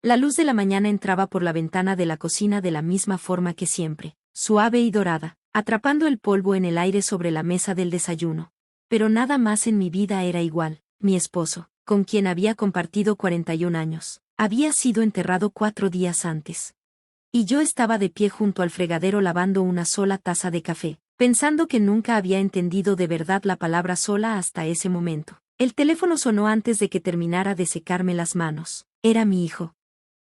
La luz de la mañana entraba por la ventana de la cocina de la misma forma que siempre, suave y dorada, atrapando el polvo en el aire sobre la mesa del desayuno. Pero nada más en mi vida era igual. Mi esposo, con quien había compartido 41 años, había sido enterrado 4 días antes. Y yo estaba de pie junto al fregadero lavando una sola taza de café, pensando que nunca había entendido de verdad la palabra sola hasta ese momento. El teléfono sonó antes de que terminara de secarme las manos. Era mi hijo.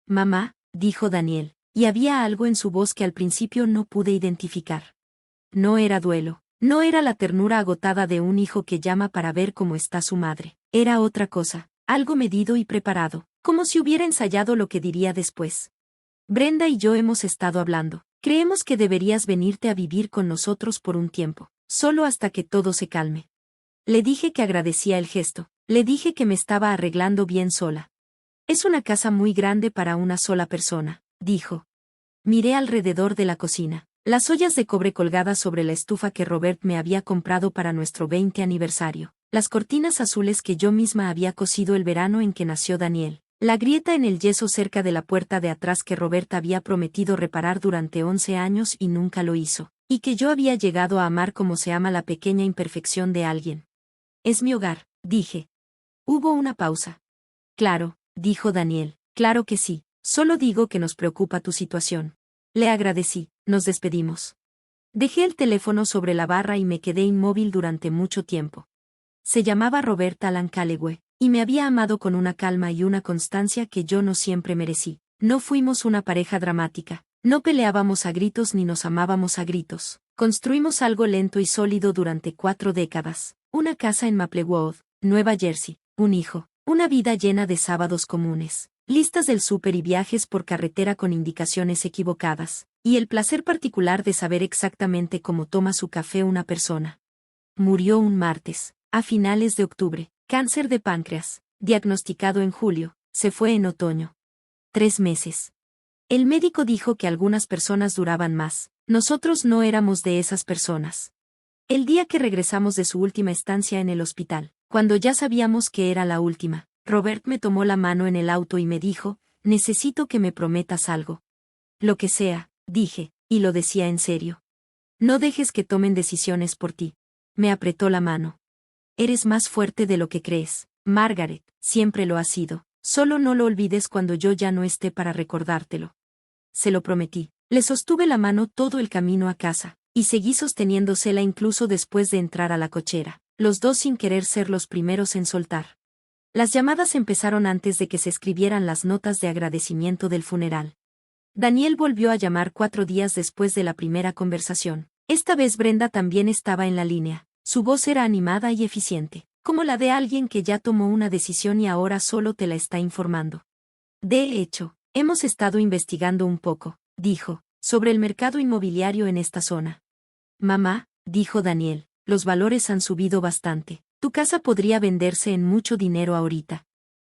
Mamá, dijo Daniel, y había algo en su voz que al principio no pude identificar. No era duelo, no era la ternura agotada de un hijo que llama para ver cómo está su madre. Era otra cosa, algo medido y preparado, como si hubiera ensayado lo que diría después. Brenda y yo hemos estado hablando. Creemos que deberías venirte a vivir con nosotros por un tiempo, solo hasta que todo se calme. Le dije que agradecía el gesto, le dije que me estaba arreglando bien sola. Es una casa muy grande para una sola persona, dijo. Miré alrededor de la cocina. Las ollas de cobre colgadas sobre la estufa que Robert me había comprado para nuestro 20 aniversario. Las cortinas azules que yo misma había cosido el verano en que nació Daniel. La grieta en el yeso cerca de la puerta de atrás que Robert había prometido reparar durante 11 años y nunca lo hizo. Y que yo había llegado a amar como se ama la pequeña imperfección de alguien. Es mi hogar, dije. Hubo una pausa. Claro, dijo Daniel, claro que sí, solo digo que nos preocupa tu situación. Le agradecí, nos despedimos. Dejé el teléfono sobre la barra y me quedé inmóvil durante mucho tiempo. Se llamaba Robert Alan Calloway, y me había amado con una calma y una constancia que yo no siempre merecí. No fuimos una pareja dramática, no peleábamos a gritos ni nos amábamos a gritos. Construimos algo lento y sólido durante 4 décadas. Una casa en Maplewood, Nueva Jersey, un hijo, una vida llena de sábados comunes, listas del súper y viajes por carretera con indicaciones equivocadas, y el placer particular de saber exactamente cómo toma su café una persona. Murió un martes, a finales de octubre, cáncer de páncreas, diagnosticado en julio, se fue en otoño. 3 meses. El médico dijo que algunas personas duraban más, nosotros no éramos de esas personas. El día que regresamos de su última estancia en el hospital, cuando ya sabíamos que era la última, Robert me tomó la mano en el auto y me dijo, necesito que me prometas algo. Lo que sea, dije, y lo decía en serio. No dejes que tomen decisiones por ti. Me apretó la mano. Eres más fuerte de lo que crees, Margaret, siempre lo has sido, solo no lo olvides cuando yo ya no esté para recordártelo. Se lo prometí. Le sostuve la mano todo el camino a casa, y seguí sosteniéndosela incluso después de entrar a la cochera, los dos sin querer ser los primeros en soltar. Las llamadas empezaron antes de que se escribieran las notas de agradecimiento del funeral. Daniel volvió a llamar 4 días después de la primera conversación. Esta vez Brenda también estaba en la línea. Su voz era animada y eficiente, como la de alguien que ya tomó una decisión y ahora solo te la está informando. De hecho, hemos estado investigando un poco, dijo, sobre el mercado inmobiliario en esta zona. Mamá, dijo Daniel, los valores han subido bastante. Tu casa podría venderse en mucho dinero ahorita.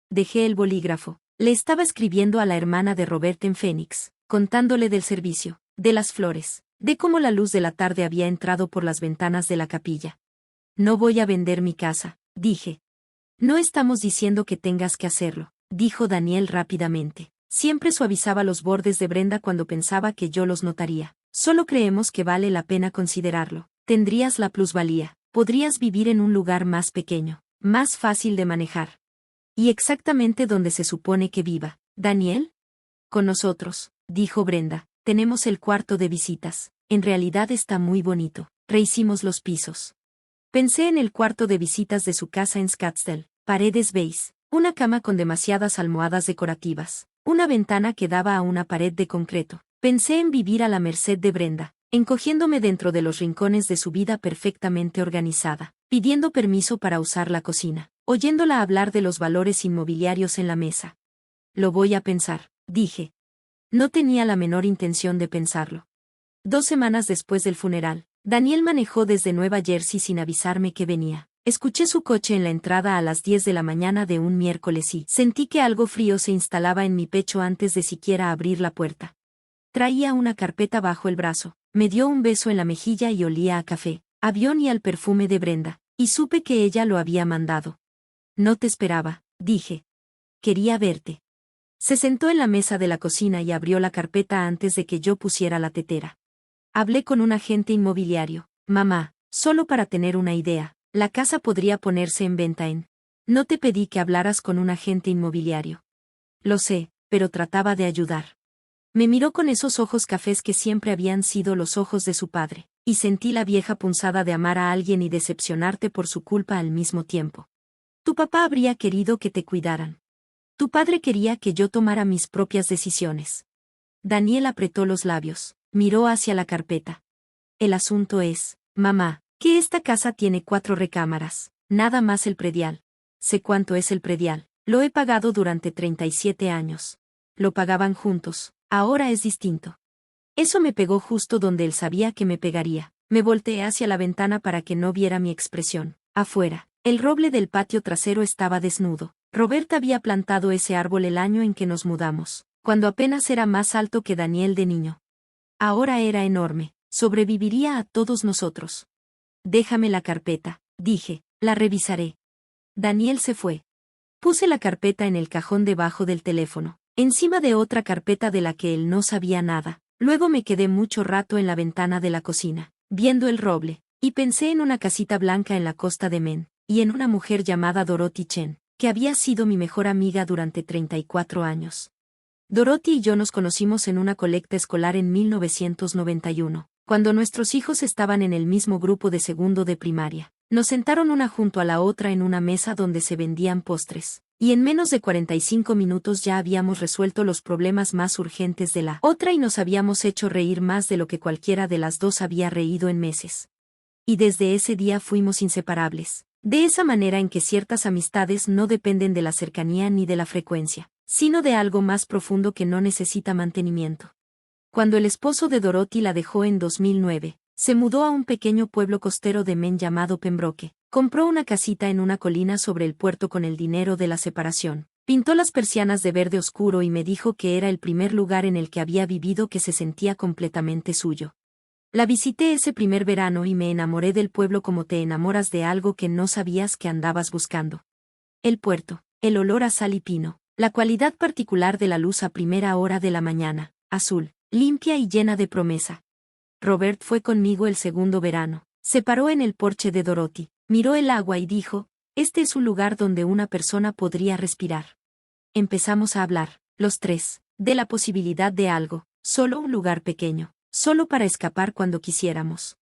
Dejé el bolígrafo. Le estaba escribiendo a la hermana de Robert en Phoenix, contándole del servicio, de las flores, de cómo la luz de la tarde había entrado por las ventanas de la capilla. No voy a vender mi casa, dije. No estamos diciendo que tengas que hacerlo, dijo Daniel rápidamente. Siempre suavizaba los bordes de Brenda cuando pensaba que yo los notaría. Solo creemos que vale la pena considerarlo. Tendrías la plusvalía. Podrías vivir en un lugar más pequeño, más fácil de manejar. ¿Y exactamente donde se supone que viva, Daniel? Con nosotros, dijo Brenda, tenemos el cuarto de visitas. En realidad está muy bonito. Rehicimos los pisos. Pensé en el cuarto de visitas de su casa en Scottsdale, paredes beige, una cama con demasiadas almohadas decorativas, una ventana que daba a una pared de concreto. Pensé en vivir a la merced de Brenda, encogiéndome dentro de los rincones de su vida perfectamente organizada, pidiendo permiso para usar la cocina, oyéndola hablar de los valores inmobiliarios en la mesa. Lo voy a pensar, dije. No tenía la menor intención de pensarlo. 2 semanas después del funeral, Daniel manejó desde Nueva Jersey sin avisarme que venía. Escuché su coche en la entrada a las 10 de la mañana de un miércoles y sentí que algo frío se instalaba en mi pecho antes de siquiera abrir la puerta. Traía una carpeta bajo el brazo, me dio un beso en la mejilla y olía a café, avión y al perfume de Brenda, y supe que ella lo había mandado. No te esperaba, dije. Quería verte. Se sentó en la mesa de la cocina y abrió la carpeta antes de que yo pusiera la tetera. Hablé con un agente inmobiliario. Mamá, solo para tener una idea, la casa podría ponerse en venta en... No te pedí que hablaras con un agente inmobiliario. Lo sé, pero trataba de ayudar. Me miró con esos ojos cafés que siempre habían sido los ojos de su padre, y sentí la vieja punzada de amar a alguien y decepcionarte por su culpa al mismo tiempo. Tu papá habría querido que te cuidaran. Tu padre quería que yo tomara mis propias decisiones. Daniel apretó los labios, miró hacia la carpeta. El asunto es, mamá, que esta casa tiene 4 recámaras, nada más el predial. Sé cuánto es el predial, lo he pagado durante 37 años. Lo pagaban juntos, ahora es distinto. Eso me pegó justo donde él sabía que me pegaría. Me volteé hacia la ventana para que no viera mi expresión. Afuera, el roble del patio trasero estaba desnudo. Roberta había plantado ese árbol el año en que nos mudamos, cuando apenas era más alto que Daniel de niño. Ahora era enorme, sobreviviría a todos nosotros. Déjame la carpeta, dije, la revisaré. Daniel se fue. Puse la carpeta en el cajón debajo del teléfono, encima de otra carpeta de la que él no sabía nada. Luego me quedé mucho rato en la ventana de la cocina, viendo el roble, y pensé en una casita blanca en la costa de Men, y en una mujer llamada Dorothy Chen, que había sido mi mejor amiga durante 34 años. Dorothy y yo nos conocimos en una colecta escolar en 1991, cuando nuestros hijos estaban en el mismo grupo de segundo de primaria. Nos sentaron una junto a la otra en una mesa donde se vendían postres, y en menos de 45 minutos ya habíamos resuelto los problemas más urgentes de la otra y nos habíamos hecho reír más de lo que cualquiera de las dos había reído en meses. Y desde ese día fuimos inseparables, de esa manera en que ciertas amistades no dependen de la cercanía ni de la frecuencia, sino de algo más profundo que no necesita mantenimiento. Cuando el esposo de Dorothy la dejó en 2009, se mudó a un pequeño pueblo costero de Men llamado Pembroke, compró una casita en una colina sobre el puerto con el dinero de la separación, pintó las persianas de verde oscuro y me dijo que era el primer lugar en el que había vivido que se sentía completamente suyo. La visité ese primer verano y me enamoré del pueblo como te enamoras de algo que no sabías que andabas buscando. El puerto, el olor a sal y pino, la cualidad particular de la luz a primera hora de la mañana, azul, limpia y llena de promesa. Robert fue conmigo el segundo verano. Se paró en el porche de Dorothy, miró el agua y dijo, este es un lugar donde una persona podría respirar. Empezamos a hablar, los tres, de la posibilidad de algo, solo un lugar pequeño, solo para escapar cuando quisiéramos.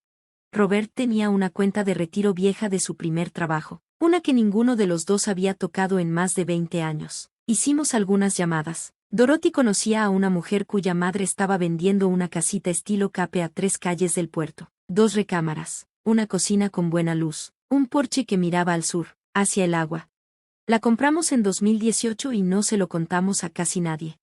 Robert tenía una cuenta de retiro vieja de su primer trabajo, una que ninguno de los dos había tocado en más de 20 años. Hicimos algunas llamadas. Dorothy conocía a una mujer cuya madre estaba vendiendo una casita estilo Cape a 3 calles del puerto, 2 recámaras, una cocina con buena luz, un porche que miraba al sur, hacia el agua. La compramos en 2018 y no se lo contamos a casi nadie.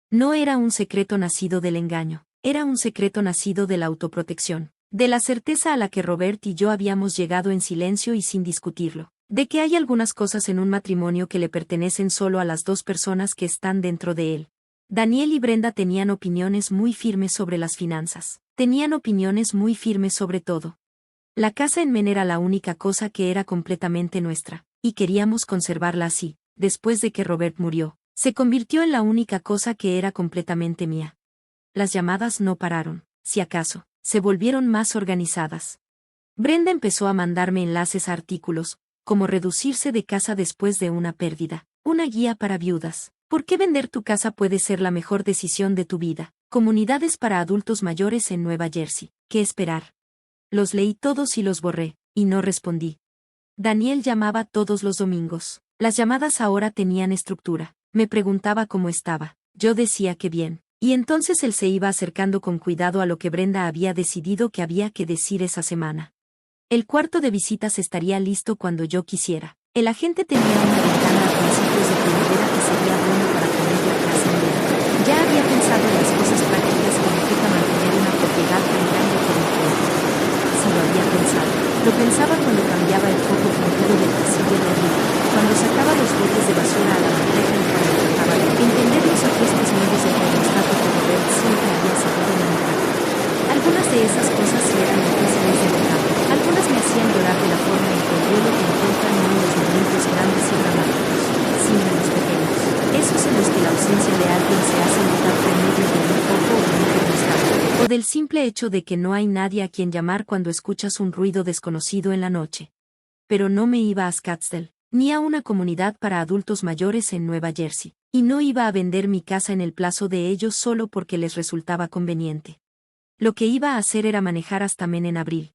No era un secreto nacido del engaño, era un secreto nacido de la autoprotección, de la certeza a la que Robert y yo habíamos llegado en silencio y sin discutirlo. De que hay algunas cosas en un matrimonio que le pertenecen solo a las 2 personas que están dentro de él. Daniel y Brenda tenían opiniones muy firmes sobre las finanzas. Tenían opiniones muy firmes sobre todo. La casa en Men era la única cosa que era completamente nuestra, y queríamos conservarla así. Después de que Robert murió, se convirtió en la única cosa que era completamente mía. Las llamadas no pararon, si acaso, se volvieron más organizadas. Brenda empezó a mandarme enlaces a artículos, como reducirse de casa después de una pérdida, una guía para viudas, por qué vender tu casa puede ser la mejor decisión de tu vida, comunidades para adultos mayores en Nueva Jersey, qué esperar. Los leí todos y los borré, y no respondí. Daniel llamaba todos los domingos, las llamadas ahora tenían estructura, me preguntaba cómo estaba, yo decía que bien, y entonces él se iba acercando con cuidado a lo que Brenda había decidido que había que decir esa semana. El cuarto de visitas estaría listo cuando yo quisiera. El agente tenía una ventana a principios de primavera que sería bueno para poner la casa en venta. Ya había pensado en las cosas prácticas que implica mantener una propiedad tan grande por un tiempo. Si lo había pensado, lo pensaba cuando cambiaba el foco fundido del pasillo de arriba, cuando sacaba los botes de basura a la bandeja y cuando trataba de entender los ajustes medios del termostato que Robert siempre había sabido manejar. Algunas de esas cosas sí eran difíciles de notar. Algunas me hacían llorar de la forma en que el duelo te encuentra no en los momentos grandes y dramáticos, sino en los pequeños. Eso se me del simple hecho de que no hay nadie a quien llamar cuando escuchas un ruido desconocido en la noche. Pero no me iba a Scottsdale, ni a una comunidad para adultos mayores en Nueva Jersey, y no iba a vender mi casa en el plazo de ellos solo porque les resultaba conveniente. Lo que iba a hacer era manejar hasta Maine en abril.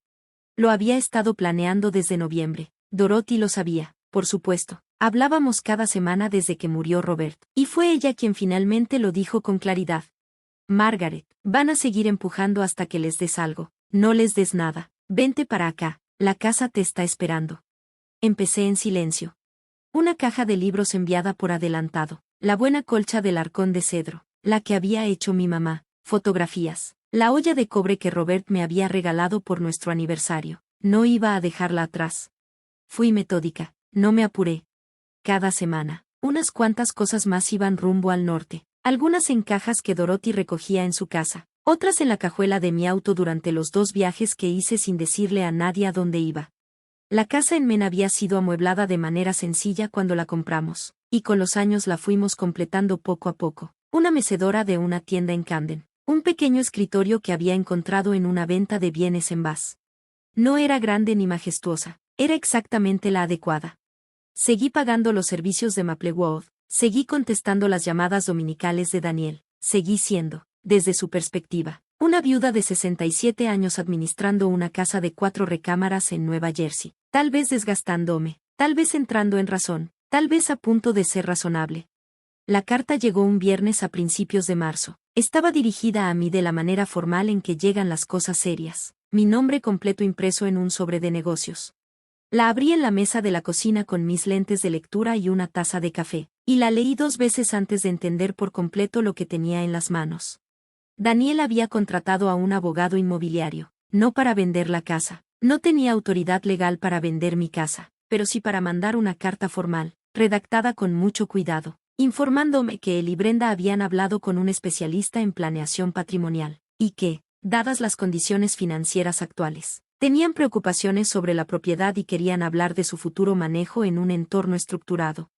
Lo había estado planeando desde noviembre. Dorothy lo sabía, por supuesto. Hablábamos cada semana desde que murió Robert, y fue ella quien finalmente lo dijo con claridad. Margaret, van a seguir empujando hasta que les des algo. No les des nada. Vente para acá, la casa te está esperando. Empecé en silencio. Una caja de libros enviada por adelantado, la buena colcha del arcón de cedro, la que había hecho mi mamá, fotografías, la olla de cobre que Robert me había regalado por nuestro aniversario. No iba a dejarla atrás. Fui metódica, no me apuré. Cada semana, unas cuantas cosas más iban rumbo al norte, algunas en cajas que Dorothy recogía en su casa, otras en la cajuela de mi auto durante los 2 viajes que hice sin decirle a nadie a dónde iba. La casa en Maine había sido amueblada de manera sencilla cuando la compramos, y con los años la fuimos completando poco a poco. Una mecedora de una tienda en Camden, un pequeño escritorio que había encontrado en una venta de bienes en Bass. No era grande ni majestuosa, era exactamente la adecuada. Seguí pagando los servicios de Maplewood, seguí contestando las llamadas dominicales de Daniel, seguí siendo, desde su perspectiva, una viuda de 67 años administrando una casa de 4 recámaras en Nueva Jersey, tal vez desgastándome, tal vez entrando en razón, tal vez a punto de ser razonable. La carta llegó un viernes a principios de marzo. Estaba dirigida a mí de la manera formal en que llegan las cosas serias, mi nombre completo impreso en un sobre de negocios. La abrí en la mesa de la cocina con mis lentes de lectura y una taza de café, y la leí 2 veces antes de entender por completo lo que tenía en las manos. Daniel había contratado a un abogado inmobiliario, no para vender la casa. No tenía autoridad legal para vender mi casa, pero sí para mandar una carta formal, redactada con mucho cuidado, informándome que él y Brenda habían hablado con un especialista en planeación patrimonial, y que, dadas las condiciones financieras actuales, tenían preocupaciones sobre la propiedad y querían hablar de su futuro manejo en un entorno estructurado.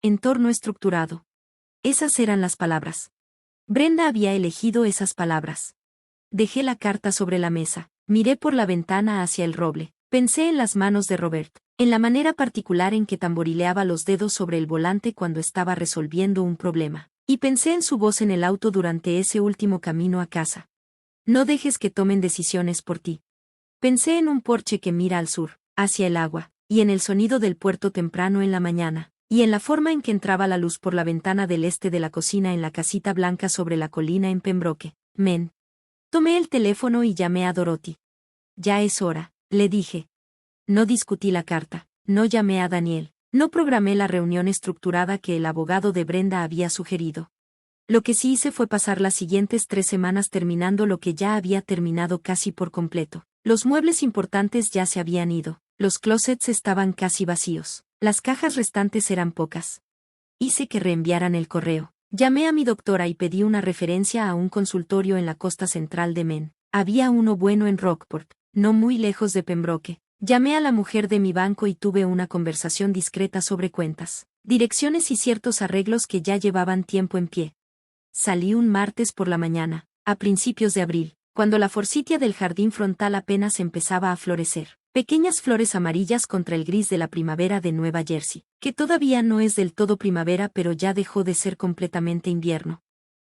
Entorno estructurado. Esas eran las palabras. Brenda había elegido esas palabras. Dejé la carta sobre la mesa, miré por la ventana hacia el roble, pensé en las manos de Robert, en la manera particular en que tamborileaba los dedos sobre el volante cuando estaba resolviendo un problema, y pensé en su voz en el auto durante ese último camino a casa. No dejes que tomen decisiones por ti. Pensé en un porche que mira al sur, hacia el agua, y en el sonido del puerto temprano en la mañana, y en la forma en que entraba la luz por la ventana del este de la cocina en la casita blanca sobre la colina en Pembroke, Maine. Tomé el teléfono y llamé a Dorothy. Ya es hora, le dije. No discutí la carta, no llamé a Daniel, no programé la reunión estructurada que el abogado de Brenda había sugerido. Lo que sí hice fue pasar las siguientes 3 semanas terminando lo que ya había terminado casi por completo. Los muebles importantes ya se habían ido, los closets estaban casi vacíos, las cajas restantes eran pocas. Hice que reenviaran el correo. Llamé a mi doctora y pedí una referencia a un consultorio en la costa central de Maine. Había uno bueno en Rockport, no muy lejos de Pembroke. Llamé a la mujer de mi banco y tuve una conversación discreta sobre cuentas, direcciones y ciertos arreglos que ya llevaban tiempo en pie. Salí un martes por la mañana, a principios de abril, cuando la forsythia del jardín frontal apenas empezaba a florecer. Pequeñas flores amarillas contra el gris de la primavera de Nueva Jersey, que todavía no es del todo primavera pero ya dejó de ser completamente invierno.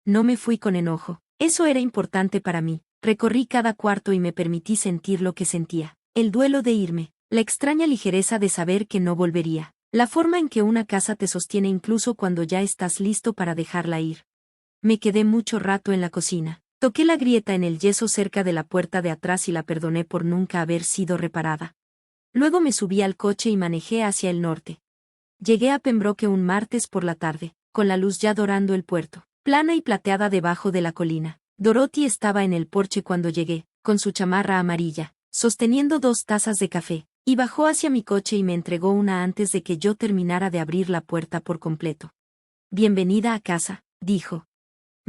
No me fui con enojo, eso era importante para mí, recorrí cada cuarto y me permití sentir lo que sentía, el duelo de irme, la extraña ligereza de saber que no volvería, la forma en que una casa te sostiene incluso cuando ya estás listo para dejarla ir. Me quedé mucho rato en la cocina. Toqué la grieta en el yeso cerca de la puerta de atrás y la perdoné por nunca haber sido reparada. Luego me subí al coche y manejé hacia el norte. Llegué a Pembroke un martes por la tarde, con la luz ya dorando el puerto, plana y plateada debajo de la colina. Dorothy estaba en el porche cuando llegué, con su chamarra amarilla, sosteniendo 2 tazas de café, y bajó hacia mi coche y me entregó una antes de que yo terminara de abrir la puerta por completo. Bienvenida a casa, dijo.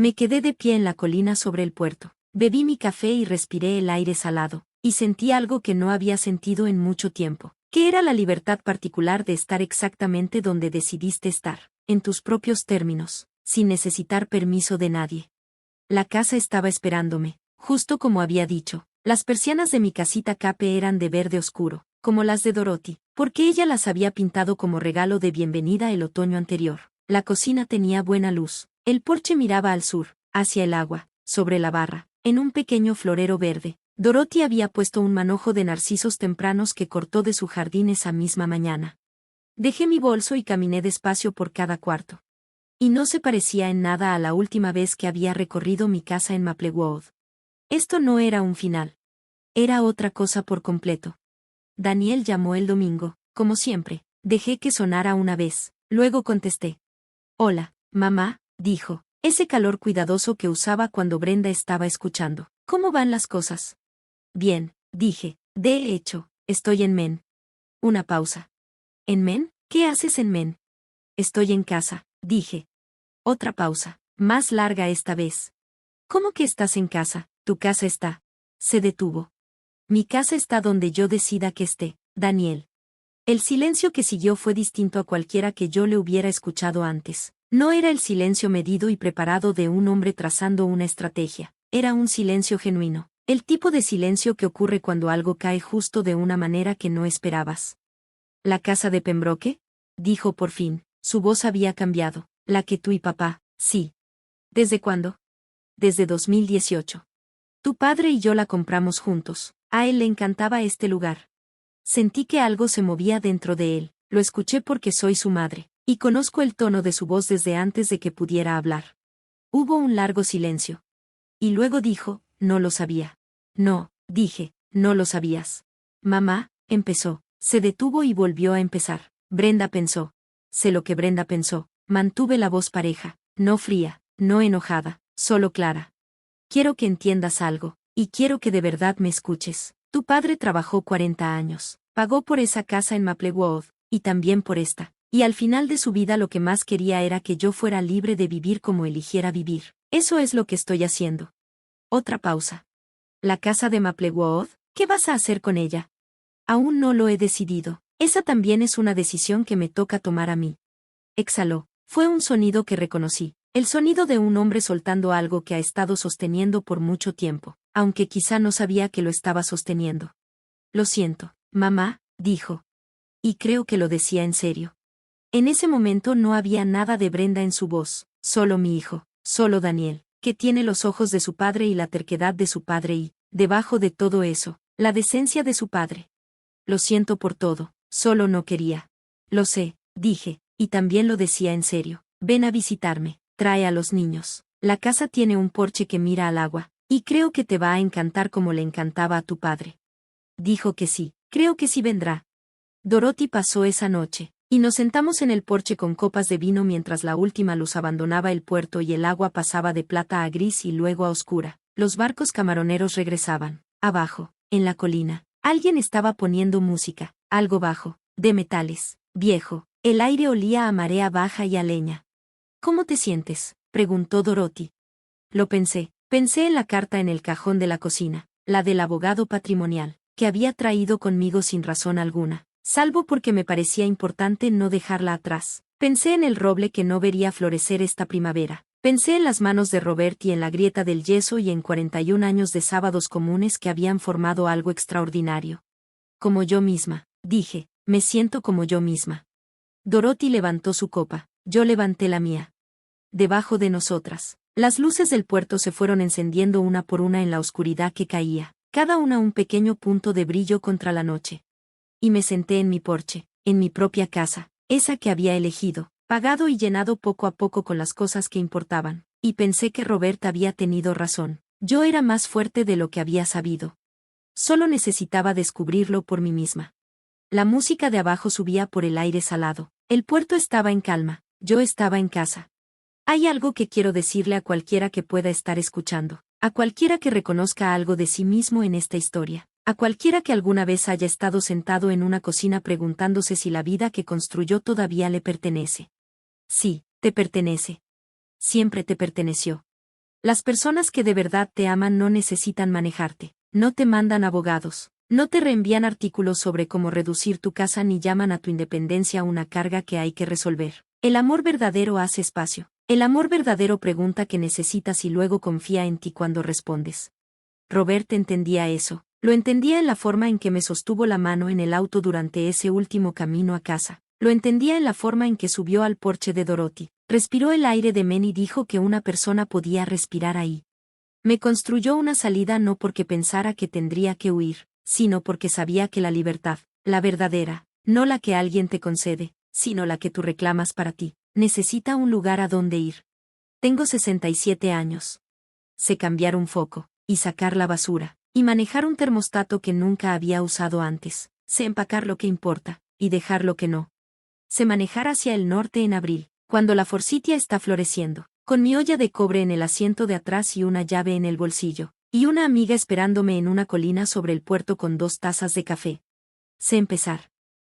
Me quedé de pie en la colina sobre el puerto, bebí mi café y respiré el aire salado, y sentí algo que no había sentido en mucho tiempo, que era la libertad particular de estar exactamente donde decidiste estar, en tus propios términos, sin necesitar permiso de nadie. La casa estaba esperándome. justo como había dicho. Las persianas de mi casita Cape eran de verde oscuro, como las de Dorothy, porque ella las había pintado como regalo de bienvenida el otoño anterior. La cocina tenía buena luz. El porche miraba al sur, hacia el agua, sobre la barra, en un pequeño florero verde. Dorothy había puesto un manojo de narcisos tempranos que cortó de su jardín esa misma mañana. Dejé mi bolso y caminé despacio por cada cuarto. Y no se parecía en nada a la última vez que había recorrido mi casa en Maplewood. Esto no era un final. Era otra cosa por completo. Daniel llamó el domingo, como siempre. Dejé que sonara una vez. Luego contesté. Hola, mamá, dijo. Ese calor cuidadoso que usaba cuando Brenda estaba escuchando. ¿Cómo van las cosas? Bien, dije. De hecho, estoy en Men. Una pausa. ¿En Men? ¿Qué haces en Men? Estoy en casa, dije. Otra pausa, más larga esta vez. ¿Cómo que estás en casa? Tu casa está. Se detuvo. Mi casa está donde yo decida que esté, Daniel. El silencio que siguió fue distinto a cualquiera que yo le hubiera escuchado antes. No era el silencio medido y preparado de un hombre trazando una estrategia. Era un silencio genuino. El tipo de silencio que ocurre cuando algo cae justo de una manera que no esperabas. ¿La casa de Pembroke? Dijo por fin. Su voz había cambiado. La que tú y papá, sí. ¿Desde cuándo? Desde 2018. Tu padre y yo la compramos juntos. A él le encantaba este lugar. Sentí que algo se movía dentro de él. Lo escuché porque soy su madre, y conozco el tono de su voz desde antes de que pudiera hablar. Hubo un largo silencio. Y luego dijo, no lo sabía. No, dije, no lo sabías. Mamá, empezó. Se detuvo y volvió a empezar. Brenda pensó. Sé lo que Brenda pensó. Mantuve la voz pareja, no fría, no enojada, solo clara. Quiero que entiendas algo, y quiero que de verdad me escuches. Tu padre trabajó 40 años, pagó por esa casa en Maplewood, y también por esta. Y al final de su vida lo que más quería era que yo fuera libre de vivir como eligiera vivir. Eso es lo que estoy haciendo. Otra pausa. ¿La casa de Maplewood? ¿Qué vas a hacer con ella? Aún no lo he decidido. Esa también es una decisión que me toca tomar a mí. Exhaló. Fue un sonido que reconocí. El sonido de un hombre soltando algo que ha estado sosteniendo por mucho tiempo, aunque quizá no sabía que lo estaba sosteniendo. Lo siento, mamá, dijo. Y creo que lo decía en serio. En ese momento no había nada de Brenda en su voz, solo mi hijo, solo Daniel, que tiene los ojos de su padre y la terquedad de su padre y, debajo de todo eso, la decencia de su padre. Lo siento por todo, solo no quería. Lo sé, dije, y también lo decía en serio. Ven a visitarme, trae a los niños. La casa tiene un porche que mira al agua, y creo que te va a encantar como le encantaba a tu padre. Dijo que sí, creo que sí vendrá. Dorothy pasó esa noche, y nos sentamos en el porche con copas de vino mientras la última luz abandonaba el puerto y el agua pasaba de plata a gris y luego a oscura. Los barcos camaroneros regresaban. Abajo, en la colina, alguien estaba poniendo música, algo bajo, de metales, viejo. El aire olía a marea baja y a leña. ¿Cómo te sientes?, preguntó Dorothy. Lo pensé en la carta en el cajón de la cocina, la del abogado patrimonial, que había traído conmigo sin razón alguna, salvo porque me parecía importante no dejarla atrás. Pensé en el roble que no vería florecer esta primavera. Pensé en las manos de Robert y en la grieta del yeso y en 41 años de sábados comunes que habían formado algo extraordinario. Como yo misma, dije, me siento como yo misma. Dorothy levantó su copa, yo levanté la mía. Debajo de nosotras, las luces del puerto se fueron encendiendo una por una en la oscuridad que caía, cada una un pequeño punto de brillo contra la noche. Y me senté en mi porche, en mi propia casa, esa que había elegido, pagado y llenado poco a poco con las cosas que importaban, y pensé que Robert había tenido razón. Yo era más fuerte de lo que había sabido. Solo necesitaba descubrirlo por mí misma. La música de abajo subía por el aire salado. El puerto estaba en calma, yo estaba en casa. Hay algo que quiero decirle a cualquiera que pueda estar escuchando, a cualquiera que reconozca algo de sí mismo en esta historia, a cualquiera que alguna vez haya estado sentado en una cocina preguntándose si la vida que construyó todavía le pertenece. Sí, te pertenece. Siempre te perteneció. Las personas que de verdad te aman no necesitan manejarte, no te mandan abogados. No te reenvían artículos sobre cómo reducir tu casa ni llaman a tu independencia una carga que hay que resolver. El amor verdadero hace espacio. El amor verdadero pregunta qué necesitas y luego confía en ti cuando respondes. Robert entendía eso. Lo entendía en la forma en que me sostuvo la mano en el auto durante ese último camino a casa. Lo entendía en la forma en que subió al porche de Dorothy. Respiró el aire de Men y dijo que una persona podía respirar ahí. Me construyó una salida no porque pensara que tendría que huir, sino porque sabía que la libertad, la verdadera, no la que alguien te concede, sino la que tú reclamas para ti, necesita un lugar a donde ir. Tengo 67 años. Sé cambiar un foco, y sacar la basura, y manejar un termostato que nunca había usado antes. Sé empacar lo que importa, y dejar lo que no. Sé manejar hacia el norte en abril, cuando la forsythia está floreciendo, con mi olla de cobre en el asiento de atrás y una llave en el bolsillo, y una amiga esperándome en una colina sobre el puerto con 2 tazas de café. Sé empezar.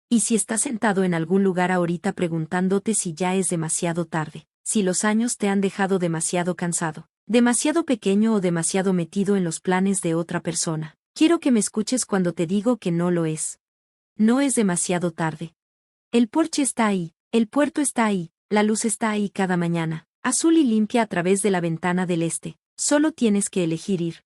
Y si estás sentado en algún lugar ahorita preguntándote si ya es demasiado tarde, si los años te han dejado demasiado cansado, demasiado pequeño o demasiado metido en los planes de otra persona, quiero que me escuches cuando te digo que no lo es. No es demasiado tarde. El porche está ahí, el puerto está ahí, la luz está ahí cada mañana, azul y limpia a través de la ventana del este. Solo tienes que elegir ir.